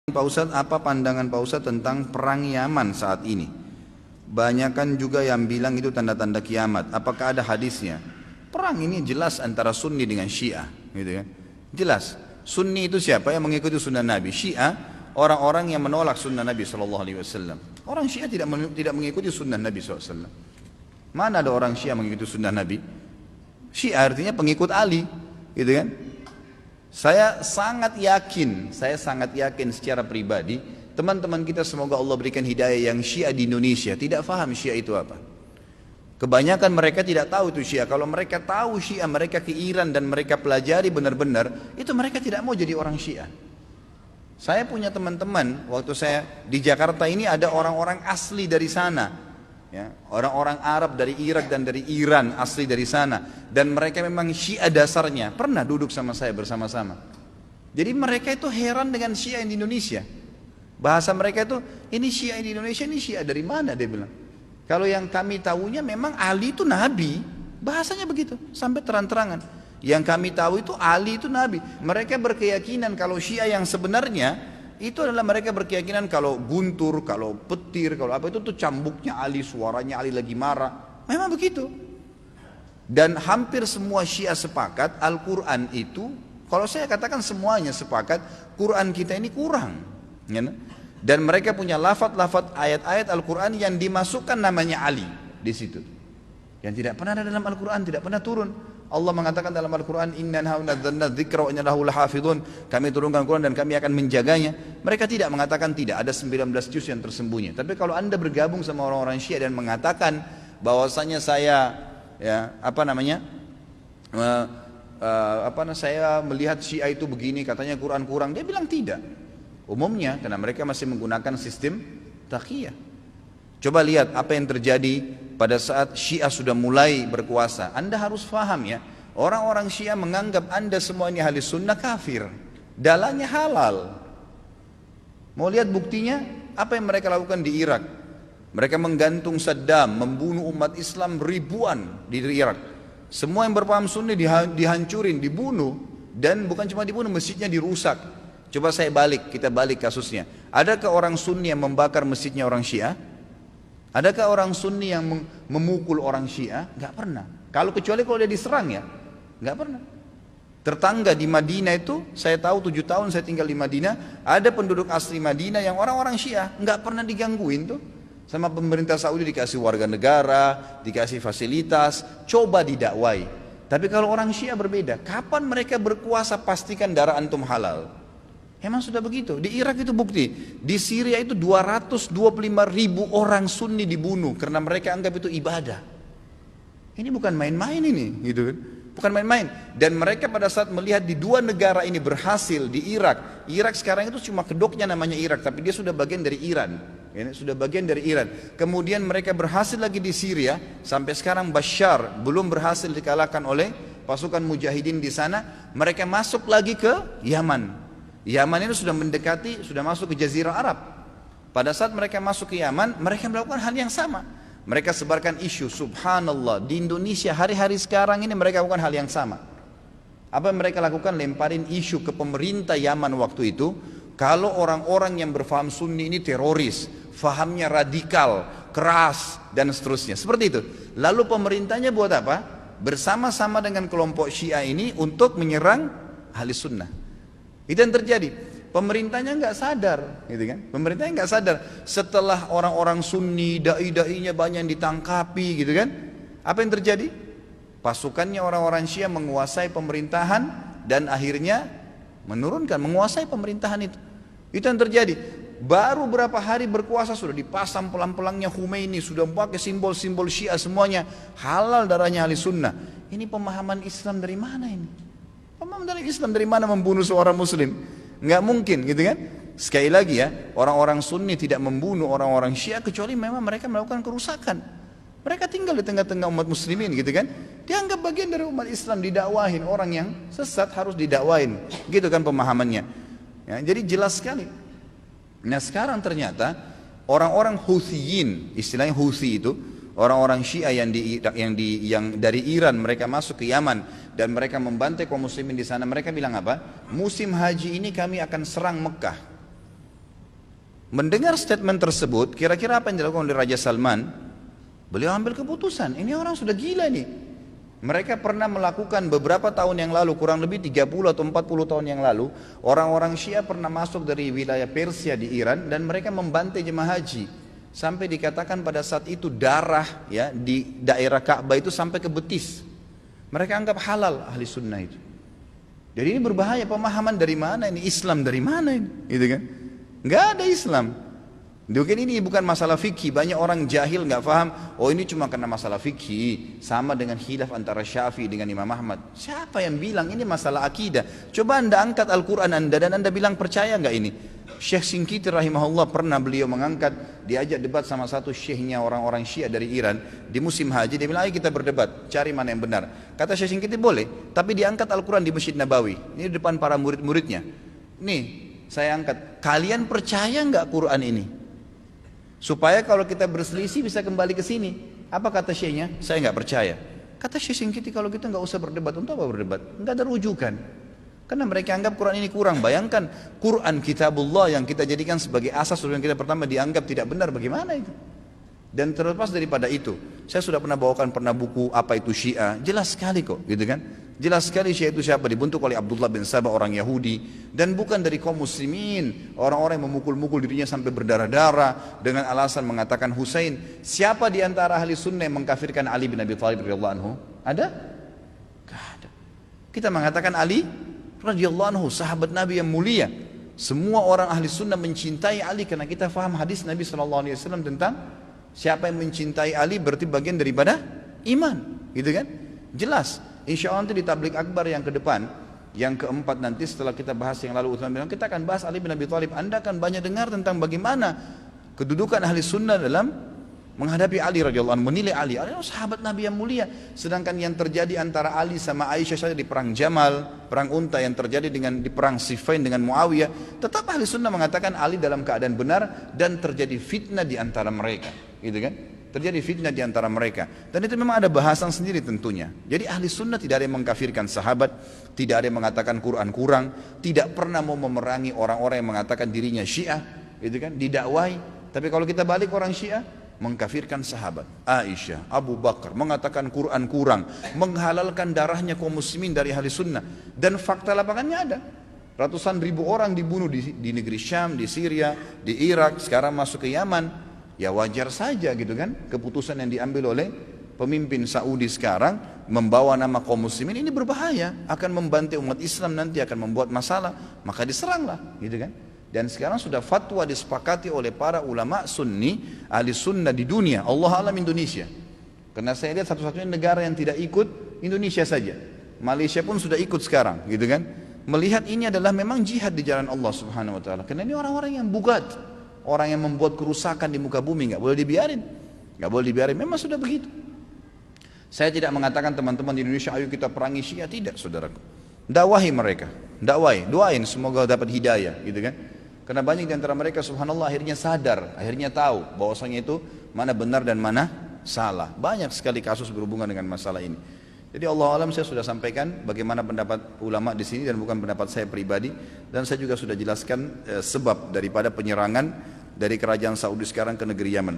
Pak Ustadz, apa pandangan Pak Ustadz tentang perang Yaman saat ini? Banyakan juga yang bilang itu tanda-tanda kiamat. Apakah ada hadisnya? Perang ini jelas antara Sunni dengan Syiah, gitu kan? Jelas. Sunni itu siapa yang mengikuti sunnah Nabi? Syiah orang-orang yang menolak sunnah Nabi SAW. Orang Syiah tidak mengikuti sunnah Nabi SAW. Mana ada orang Syiah mengikuti sunnah Nabi? Syiah artinya pengikut Ali, gitu kan? Saya sangat yakin secara pribadi, teman-teman kita semoga Allah berikan hidayah yang Syiah di Indonesia tidak faham Syiah itu apa. Kebanyakan mereka tidak tahu itu Syiah. Kalau mereka tahu Syiah, mereka ke Iran dan mereka pelajari benar-benar, itu mereka tidak mau jadi orang Syiah. Saya punya teman-teman, waktu saya di Jakarta ini ada orang-orang asli dari sana. Ya, orang-orang Arab dari Irak dan dari Iran asli dari sana, dan mereka memang Syiah dasarnya, pernah duduk sama saya bersama-sama. Jadi mereka itu heran dengan Syiah di Indonesia. Bahasa mereka itu, ini Syiah di Indonesia, ini Syiah dari mana, dia bilang. Kalau yang kami tahunya memang Ali itu Nabi, bahasanya begitu sampai terang-terangan. Yang kami tahu itu Ali itu Nabi. Mereka berkeyakinan kalau Syiah yang sebenarnya itu adalah mereka berkeyakinan kalau guntur, kalau petir, kalau apa itu tuh cambuknya Ali, suaranya Ali lagi marah. Memang begitu. Dan hampir semua Syiah sepakat Al-Quran itu, kalau saya katakan semuanya sepakat, Quran kita ini kurang. Ya, dan mereka punya lafaz-lafaz ayat-ayat Al-Quran yang dimasukkan namanya Ali di situ. Yang tidak pernah ada dalam Al-Quran, tidak pernah turun. Allah mengatakan dalam Al-Quran, Inna nazzalna dzikra wa inna lahu lahafidhun. Kami turunkan Quran dan kami akan menjaganya. Mereka tidak mengatakan tidak, ada 19 juz yang tersembunyi. Tapi kalau Anda bergabung sama orang-orang Syiah dan mengatakan bahwasanya saya saya melihat Syiah itu begini, katanya Quran kurang, dia bilang tidak. Umumnya karena mereka masih menggunakan sistem taqiyah. Coba lihat apa yang terjadi pada saat Syiah sudah mulai berkuasa. Anda harus faham ya, orang-orang Syiah menganggap Anda semua ini ahli sunnah kafir, dalahnya halal. Mau lihat buktinya? Apa yang mereka lakukan di Irak? Mereka menggantung Saddam, membunuh umat Islam ribuan di Irak. Semua yang berpaham Sunni dihancurin, dibunuh, dan bukan cuma dibunuh, masjidnya dirusak. Coba kita balik kasusnya. Adakah orang Sunni yang membakar masjidnya orang Syiah? Adakah orang Sunni yang memukul orang Syiah? Gak pernah. Kecuali kalau dia diserang ya, gak pernah. Tetangga di Madinah itu, saya tahu 7 tahun saya tinggal di Madinah, ada penduduk asli Madinah yang orang-orang Syiah, gak pernah digangguin tuh. Sama pemerintah Saudi dikasih warga negara, dikasih fasilitas, coba didakwai. Tapi kalau orang Syiah berbeda, kapan mereka berkuasa pastikan darah antum halal. Emang sudah begitu. Di Irak itu bukti. Di Syria itu 225.000 orang Sunni dibunuh karena mereka anggap itu ibadah. Ini bukan main-main ini, gitu kan? Bukan main-main. Dan mereka pada saat melihat di dua negara ini berhasil di Irak. Irak sekarang itu cuma kedoknya namanya Irak, tapi dia sudah bagian dari Iran. Ini sudah bagian dari Iran. Kemudian mereka berhasil lagi di Syria. Sampai sekarang Bashar belum berhasil dikalahkan oleh pasukan mujahidin di sana. Mereka masuk lagi ke Yaman. Yaman itu sudah mendekati, sudah masuk ke Jazirah Arab. Pada saat mereka masuk ke Yaman, mereka melakukan hal yang sama. Mereka sebarkan isu, subhanallah, di Indonesia hari-hari sekarang ini mereka lakukan hal yang sama. Apa yang mereka lakukan? Lemparin isu ke pemerintah Yaman waktu itu, kalau orang-orang yang berfaham Sunni ini teroris, fahamnya radikal, keras, dan seterusnya. Seperti itu. Lalu pemerintahnya buat apa? Bersama-sama dengan kelompok Syiah ini untuk menyerang ahli sunnah. Itu yang terjadi. Pemerintahnya nggak sadar, gitu kan? Pemerintahnya nggak sadar. Setelah orang-orang Sunni, dai-dainya banyak yang ditangkapi, gitu kan? Apa yang terjadi? Pasukannya orang-orang Syiah menguasai pemerintahan dan akhirnya menguasai pemerintahan itu. Itu yang terjadi. Baru berapa hari berkuasa sudah dipasang pelang-pelangnya Khomeini, sudah pakai simbol-simbol Syiah semuanya, halal darahnya ahli sunnah. Ini pemahaman Islam dari mana ini? Pemahaman dari Islam dari mana membunuh seorang muslim? Nggak mungkin, gitu kan? Sekali lagi ya, orang-orang Sunni tidak membunuh orang-orang Syiah kecuali memang mereka melakukan kerusakan. Mereka tinggal di tengah-tengah umat muslimin, gitu kan? Dianggap bagian dari umat Islam, didakwahin. Orang yang sesat harus didakwahin, gitu kan pemahamannya. Ya, jadi jelas sekali. Nah sekarang ternyata orang-orang Huthiyin, istilahnya Huthi itu, orang-orang Syiah yang dari Iran mereka masuk ke Yaman dan mereka membantai kaum muslimin di sana. Mereka bilang apa? Musim haji ini kami akan serang Mekah. Mendengar statement tersebut, kira-kira apa yang dilakukan oleh Raja Salman? Beliau ambil keputusan, ini orang sudah gila nih. Mereka pernah melakukan beberapa tahun yang lalu, kurang lebih 30 atau 40 tahun yang lalu, orang-orang Syiah pernah masuk dari wilayah Persia di Iran dan mereka membantai jemaah haji. Sampai dikatakan pada saat itu darah ya di daerah Ka'bah itu sampai ke betis. Mereka anggap halal ahli sunnah itu. Jadi ini berbahaya, pemahaman dari mana ini? Islam dari mana ini? Gitu kan? Nggak ada Islam. Mungkin ini bukan masalah fikih. Banyak orang jahil nggak paham. Oh ini cuma karena masalah fikih. Sama dengan khilaf antara Syafi'i dengan Imam Ahmad. Siapa yang bilang ini masalah akidah? Coba anda angkat Al-Quran anda dan anda bilang percaya nggak ini? Syekh Shinqiti rahimahullah pernah beliau mengangkat, diajak debat sama satu syekhnya orang-orang Syiah dari Iran di musim haji. Dia bilang ayo kita berdebat, cari mana yang benar. Kata Syekh Shinqiti boleh, tapi diangkat Al-Quran di Masjid Nabawi. Ini di depan para murid-muridnya. Nih saya angkat, kalian percaya nggak Quran ini? Supaya kalau kita berselisih bisa kembali ke sini. Apa kata syekhnya? Saya nggak percaya. Kata Syekh Shinqiti kalau kita nggak usah berdebat. Untuk apa berdebat? Nggak ada rujukan. Karena mereka anggap Quran ini kurang. Bayangkan Quran kitabullah yang kita jadikan sebagai asas yang kita pertama dianggap tidak benar. Bagaimana itu? Dan terlepas daripada itu, saya sudah pernah bawakan buku apa itu Syiah. Jelas sekali kok, gitu kan? Jelas sekali Syiah itu siapa? Dibentuk oleh Abdullah bin Sabah, orang Yahudi, dan bukan dari kaum muslimin. Orang-orang yang memukul-mukul dirinya sampai berdarah-darah dengan alasan mengatakan Husain. Siapa di antara ahli sunnah yang mengkafirkan Ali bin Abi Thalib radhiyallahu anhu? Ada? Gak ada. Kita mengatakan Ali radhiyallahu anhu, sahabat Nabi yang mulia. Semua orang ahli sunnah mencintai Ali karena kita faham hadis Nabi SAW tentang siapa yang mencintai Ali berarti bagian daripada iman, gitu kan? Jelas. Insya Allah nanti di tablik akbar yang ke depan, yang keempat nanti setelah kita bahas yang lalu Utsman bilang kita akan bahas Ali bin Abi Thalib. Anda akan banyak dengar tentang bagaimana kedudukan ahli sunnah dalam menghadapi Ali radhiyallahu anhu, menilai Ali adalah sahabat Nabi yang mulia. Sedangkan yang terjadi antara Ali sama Aisyah saja di perang Jamal, perang Unta yang terjadi di perang Siffin dengan Muawiyah, tetap ahli sunnah mengatakan Ali dalam keadaan benar dan terjadi fitnah di antara mereka, gitu kan? Terjadi fitnah di antara mereka. Dan itu memang ada bahasan sendiri tentunya. Jadi ahli sunnah tidak ada yang mengkafirkan sahabat, tidak ada yang mengatakan Quran kurang, tidak pernah mau memerangi orang-orang yang mengatakan dirinya Syiah, gitu kan? Didakwai. Tapi kalau kita balik orang Syiah mengkafirkan sahabat Aisyah, Abu Bakar, mengatakan Quran kurang, menghalalkan darahnya kaum muslimin dari ahli sunnah. Dan fakta lapangannya ada. Ratusan ribu orang dibunuh di negeri Syam, di Syria, di Irak, sekarang masuk ke Yaman. Ya wajar saja gitu kan, keputusan yang diambil oleh pemimpin Saudi sekarang membawa nama kaum muslimin ini berbahaya, akan membantai umat Islam, nanti akan membuat masalah, maka diseranglah gitu kan. Dan sekarang sudah fatwa disepakati oleh para ulama sunni, ahli sunnah di dunia, Allah alam Indonesia. Karena saya lihat satu-satunya negara yang tidak ikut Indonesia saja. Malaysia pun sudah ikut sekarang, gitu kan. Melihat ini adalah memang jihad di jalan Allah Subhanahu wa taala. Karena ini orang-orang yang bugat, orang yang membuat kerusakan di muka bumi, nggak boleh dibiarin. Nggak boleh dibiarin, memang sudah begitu. Saya tidak mengatakan teman-teman di Indonesia ayo kita perangi Syiah, tidak saudaraku. Dakwahi mereka, dakwai, doain semoga dapat hidayah, gitu kan. Karena banyak di antara mereka subhanallah akhirnya sadar, akhirnya tahu bahwasanya itu mana benar dan mana salah. Banyak sekali kasus berhubungan dengan masalah ini. Jadi Allah alam saya sudah sampaikan bagaimana pendapat ulama di sini dan bukan pendapat saya pribadi, dan saya juga sudah jelaskan sebab daripada penyerangan dari kerajaan Saudi sekarang ke negeri Yaman.